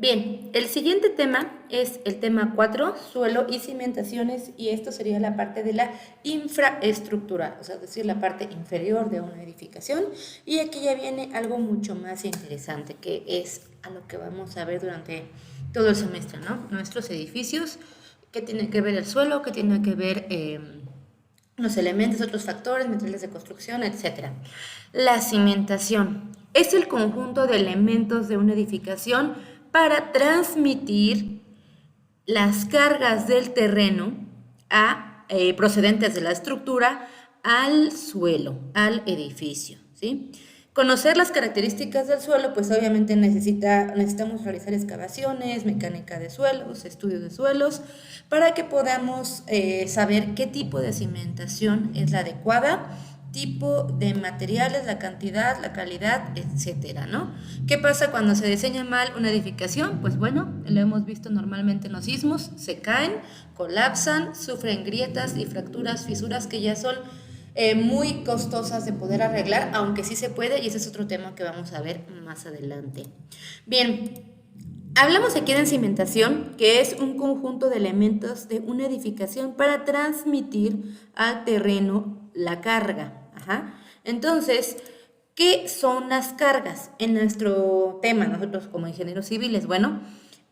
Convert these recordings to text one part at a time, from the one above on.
Bien, el siguiente tema es el tema 4, suelo y cimentaciones, y esto sería la parte de la infraestructura, o sea, es decir, la parte inferior de una edificación. Y aquí ya viene algo mucho más interesante, que es a lo que vamos a ver durante todo el semestre, ¿no? Nuestros edificios, qué tiene que ver el suelo, qué tiene que ver los elementos, otros factores, materiales de construcción, etcétera. La cimentación es el conjunto de elementos de una edificación para transmitir las cargas del terreno procedentes de la estructura al suelo, al edificio, ¿sí? Conocer las características del suelo, pues obviamente necesitamos realizar excavaciones, mecánica de suelos, estudios de suelos, para que podamos saber qué tipo de cimentación es la adecuada, tipo de materiales, la cantidad, la calidad, etcétera, ¿no? ¿Qué pasa cuando se diseña mal una edificación? Pues bueno, lo hemos visto normalmente en los sismos, se caen, colapsan, sufren grietas y fracturas, fisuras que ya son muy costosas de poder arreglar, aunque sí se puede, y ese es otro tema que vamos a ver más adelante. Bien, hablamos aquí de cimentación, que es un conjunto de elementos de una edificación para transmitir al terreno la carga. Ajá. Entonces, ¿qué son las cargas? En nuestro tema, nosotros como ingenieros civiles, bueno,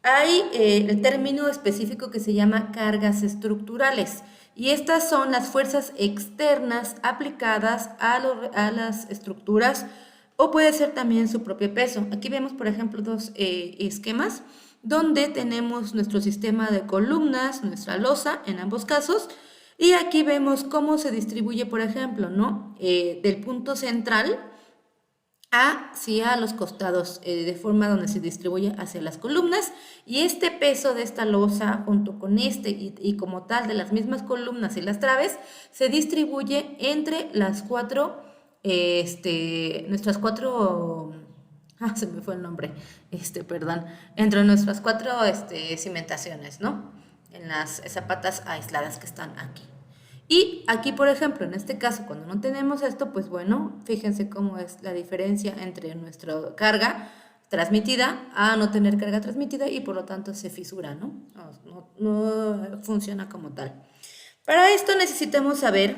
hay el término específico que se llama cargas estructurales, y estas son las fuerzas externas aplicadas a las estructuras, o puede ser también su propio peso. Aquí vemos, por ejemplo, dos esquemas donde tenemos nuestro sistema de columnas, nuestra losa en ambos casos, y aquí vemos cómo se distribuye, por ejemplo, ¿no? Del punto central hacia los costados, de forma donde se distribuye hacia las columnas, y este peso de esta losa junto con y como tal de las mismas columnas y las traves se distribuye entre las cuatro, nuestras cuatro, se me fue el nombre, perdón, entre nuestras cuatro cimentaciones, ¿no? En las zapatas aisladas que están aquí. Y aquí, por ejemplo, en este caso, cuando no tenemos esto, pues bueno, fíjense cómo es la diferencia entre nuestra carga transmitida a no tener carga transmitida, y por lo tanto se fisura, ¿no? No funciona como tal. Para esto necesitamos saber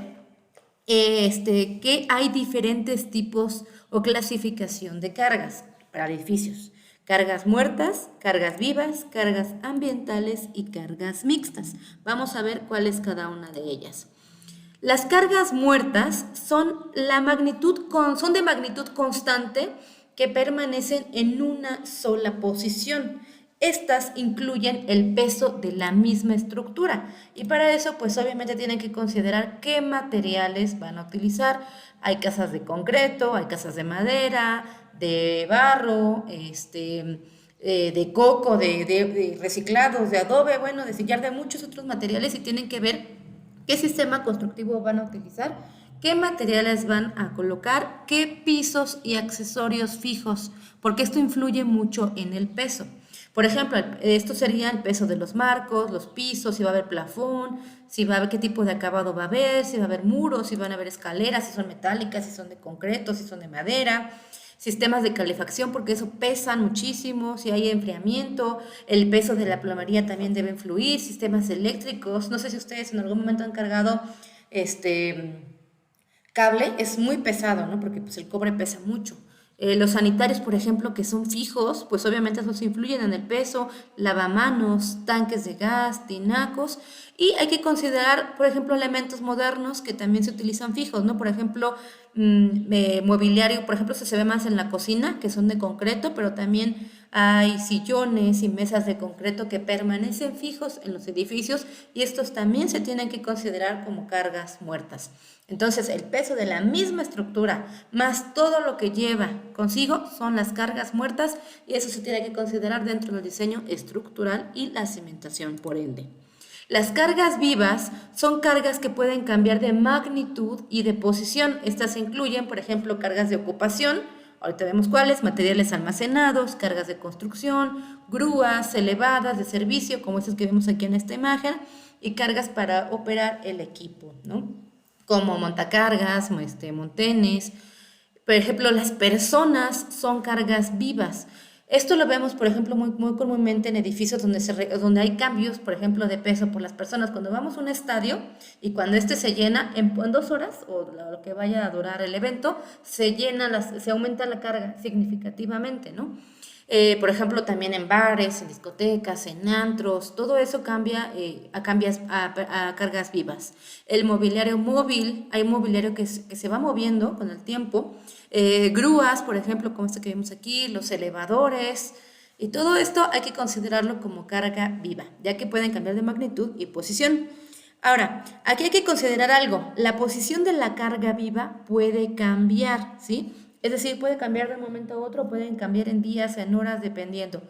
que hay diferentes tipos o clasificación de cargas para edificios. Cargas muertas, cargas vivas, cargas ambientales y cargas mixtas. Vamos a ver cuál es cada una de ellas. Las cargas muertas son de magnitud constante, que permanecen en una sola posición. Estas incluyen el peso de la misma estructura, y para eso pues obviamente tienen que considerar qué materiales van a utilizar. Hay casas de concreto, hay casas de madera, de barro, de coco, de reciclados, de adobe, bueno, de sillar, de muchos otros materiales, y tienen que ver qué sistema constructivo van a utilizar, qué materiales van a colocar, qué pisos y accesorios fijos, porque esto influye mucho en el peso. Por ejemplo, esto sería el peso de los marcos, los pisos, si va a haber plafón, si va a haber qué tipo de acabado va a haber, si va a haber muros, si van a haber escaleras, si son metálicas, si son de concreto, si son de madera, sistemas de calefacción, porque eso pesan muchísimo, si hay enfriamiento, el peso de la plomería también debe influir, sistemas eléctricos. No sé si ustedes en algún momento han cargado cable, es muy pesado, ¿no? Porque pues el cobre pesa mucho. Los sanitarios, por ejemplo, que son fijos, pues obviamente esos influyen en el peso, lavamanos, tanques de gas, tinacos, y hay que considerar, por ejemplo, elementos modernos que también se utilizan fijos, ¿no? Por ejemplo, mobiliario, por ejemplo, se ve más en la cocina, que son de concreto, pero también hay sillones y mesas de concreto que permanecen fijos en los edificios, y estos también se tienen que considerar como cargas muertas. Entonces, el peso de la misma estructura más todo lo que lleva consigo son las cargas muertas, y eso se tiene que considerar dentro del diseño estructural y la cimentación, por ende. Las cargas vivas son cargas que pueden cambiar de magnitud y de posición. Estas incluyen, por ejemplo, cargas de ocupación, ahorita vemos cuáles, materiales almacenados, cargas de construcción, grúas elevadas de servicio, como estas que vemos aquí en esta imagen, y cargas para operar el equipo, ¿no? Como montacargas, montenes. Por ejemplo, las personas son cargas vivas. Esto lo vemos, por ejemplo, muy comúnmente en edificios donde hay cambios, por ejemplo, de peso por las personas. Cuando vamos a un estadio y cuando este se llena, en 2 horas, o lo que vaya a durar el evento, se aumenta la carga significativamente, ¿no? Por ejemplo, también en bares, en discotecas, en antros, todo eso cambia a cargas vivas. El mobiliario móvil, hay mobiliario que se va moviendo con el tiempo. Grúas, por ejemplo, como este que vemos aquí, los elevadores, y todo esto hay que considerarlo como carga viva, ya que pueden cambiar de magnitud y posición. Ahora, aquí hay que considerar algo, la posición de la carga viva puede cambiar, ¿sí? Es decir, puede cambiar de un momento a otro, pueden cambiar en días, en horas, dependiendo.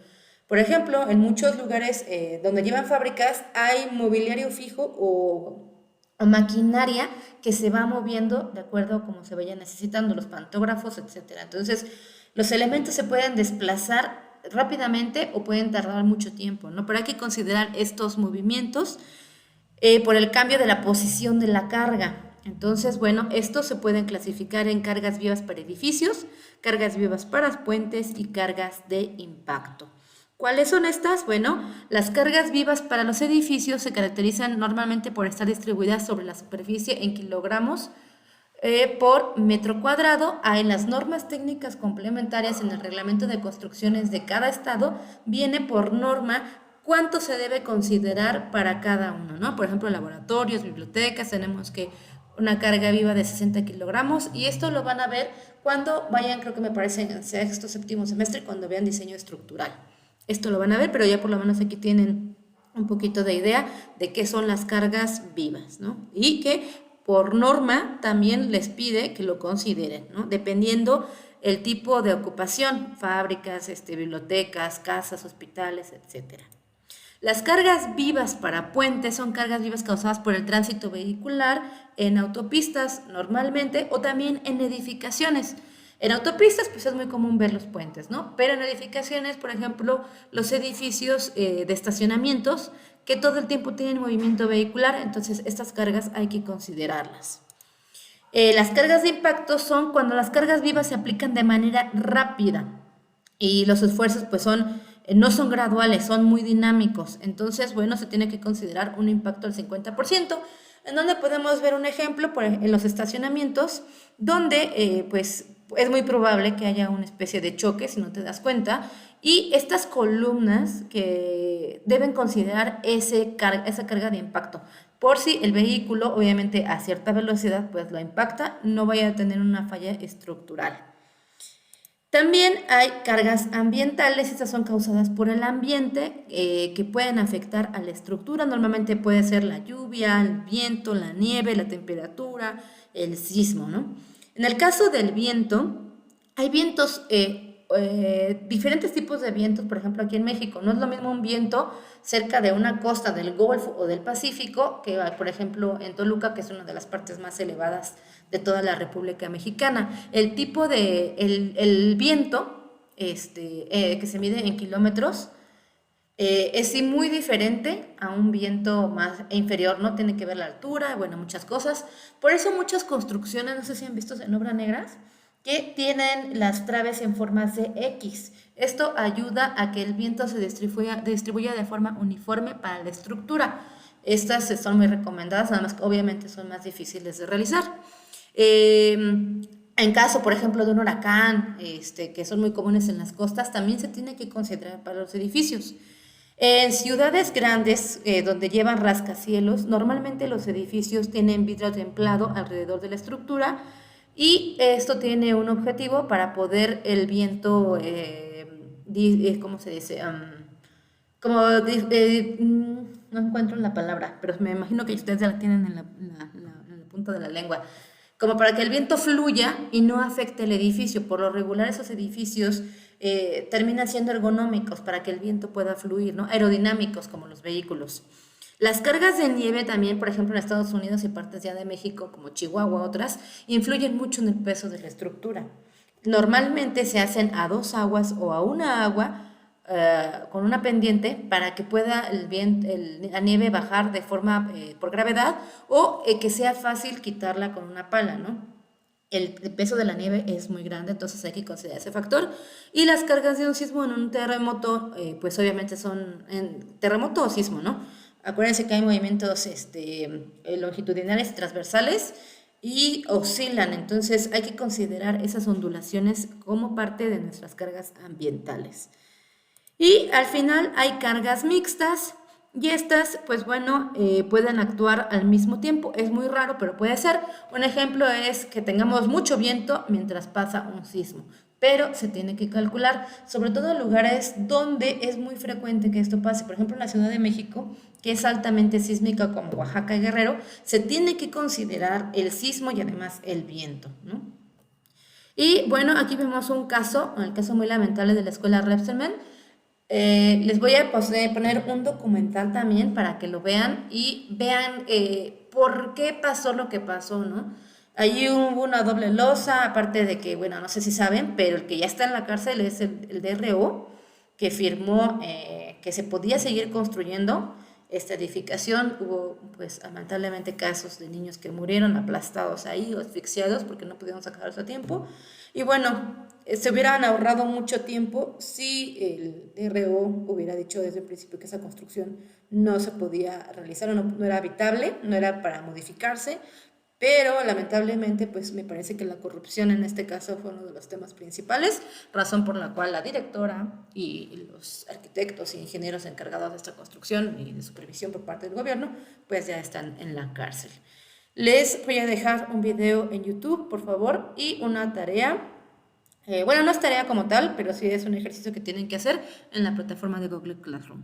Por ejemplo, en muchos lugares donde llevan fábricas hay mobiliario fijo o maquinaria que se va moviendo de acuerdo a cómo se vaya necesitando, los pantógrafos, etcétera. Entonces, los elementos se pueden desplazar rápidamente o pueden tardar mucho tiempo, ¿no? Pero hay que considerar estos movimientos por el cambio de la posición de la carga. Entonces, bueno, estos se pueden clasificar en cargas vivas para edificios, cargas vivas para puentes y cargas de impacto. ¿Cuáles son estas? Bueno, las cargas vivas para los edificios se caracterizan normalmente por estar distribuidas sobre la superficie en kilogramos por metro cuadrado. En las normas técnicas complementarias en el reglamento de construcciones de cada estado viene por norma cuánto se debe considerar para cada uno, ¿no? Por ejemplo, laboratorios, bibliotecas, tenemos que una carga viva de 60 kilogramos y esto lo van a ver cuando vayan, creo que me parece en sexto, séptimo semestre, cuando vean diseño estructural. Esto lo van a ver, pero ya por lo menos aquí tienen un poquito de idea de qué son las cargas vivas, ¿no? Y que por norma también les pide que lo consideren, ¿no? Dependiendo el tipo de ocupación, fábricas, bibliotecas, casas, hospitales, etcétera. Las cargas vivas para puentes son cargas vivas causadas por el tránsito vehicular en autopistas normalmente o también en edificaciones. En autopistas pues es muy común ver los puentes, ¿no? Pero en edificaciones, por ejemplo, los edificios de estacionamientos que todo el tiempo tienen movimiento vehicular, entonces estas cargas hay que considerarlas. Las cargas de impacto son cuando las cargas vivas se aplican de manera rápida y los esfuerzos pues no son graduales, son muy dinámicos. Entonces, bueno, se tiene que considerar un impacto del 50%, en donde podemos ver un ejemplo en los estacionamientos, donde pues es muy probable que haya una especie de choque, si no te das cuenta, y estas columnas que deben considerar esa carga de impacto, por si el vehículo, obviamente a cierta velocidad, pues lo impacta, no vaya a tener una falla estructural. También hay cargas ambientales, estas son causadas por el ambiente que pueden afectar a la estructura. Normalmente puede ser la lluvia, el viento, la nieve, la temperatura, el sismo, ¿no? En el caso del viento, hay vientos, diferentes tipos de vientos, por ejemplo aquí en México. No es lo mismo un viento cerca de una costa del Golfo o del Pacífico que, por ejemplo, en Toluca, que es una de las partes más elevadas de toda la República Mexicana. El tipo de, el viento que se mide en kilómetros es muy diferente a un viento más inferior, ¿no? Tiene que ver la altura, bueno, muchas cosas. Por eso muchas construcciones, no sé si han visto en obras negras, que tienen las traves en formas de X. Esto ayuda a que el viento se distribuya de forma uniforme para la estructura. Estas son muy recomendadas, además que obviamente son más difíciles de realizar. En caso, por ejemplo, de un huracán, que son muy comunes en las costas, también se tiene que considerar para los edificios. En ciudades grandes donde llevan rascacielos, normalmente los edificios tienen vidrio templado alrededor de la estructura y esto tiene un objetivo para poder el viento, ¿cómo se dice? No encuentro la palabra, pero me imagino que ustedes ya la tienen en la punta de la lengua. Como para que el viento fluya y no afecte el edificio. Por lo regular esos edificios terminan siendo ergonómicos para que el viento pueda fluir, ¿no? Aerodinámicos como los vehículos. Las cargas de nieve también, por ejemplo, en Estados Unidos y partes ya de México, como Chihuahua, otras, influyen mucho en el peso de la estructura. Normalmente se hacen a 2 aguas o a una agua con una pendiente para que pueda la nieve bajar de forma por gravedad o que sea fácil quitarla con una pala, ¿no? el peso de la nieve es muy grande, entonces hay que considerar ese factor. Y las cargas de un sismo en un terremoto, pues obviamente son en terremoto o sismo, ¿no? Acuérdense que hay movimientos longitudinales y transversales y oscilan, entonces hay que considerar esas ondulaciones como parte de nuestras cargas ambientales. Y al final hay cargas mixtas y estas, pues bueno, pueden actuar al mismo tiempo. Es muy raro, pero puede ser. Un ejemplo es que tengamos mucho viento mientras pasa un sismo, pero se tiene que calcular, sobre todo en lugares donde es muy frecuente que esto pase. Por ejemplo, en la Ciudad de México, que es altamente sísmica como Oaxaca y Guerrero, se tiene que considerar el sismo y además el viento, ¿no? Y bueno, aquí vemos un caso, el caso muy lamentable de la escuela Repsamen. Les voy a poner un documental también para que lo vean y vean por qué pasó lo que pasó, ¿no? Allí hubo una doble losa, aparte de que, bueno, no sé si saben, pero el que ya está en la cárcel es el DRO, que firmó que se podía seguir construyendo esta edificación. Hubo, pues, lamentablemente casos de niños que murieron aplastados ahí o asfixiados porque no pudieron sacarlos a tiempo. Y bueno, se hubieran ahorrado mucho tiempo si el DRO hubiera dicho desde el principio que esa construcción no se podía realizar, o no era habitable, no era para modificarse, pero lamentablemente pues me parece que la corrupción en este caso fue uno de los temas principales, razón por la cual la directora y los arquitectos e ingenieros encargados de esta construcción y de supervisión por parte del gobierno pues ya están en la cárcel. Les voy a dejar un video en YouTube, por favor, y una tarea. Bueno, no es tarea como tal, pero sí es un ejercicio que tienen que hacer en la plataforma de Google Classroom.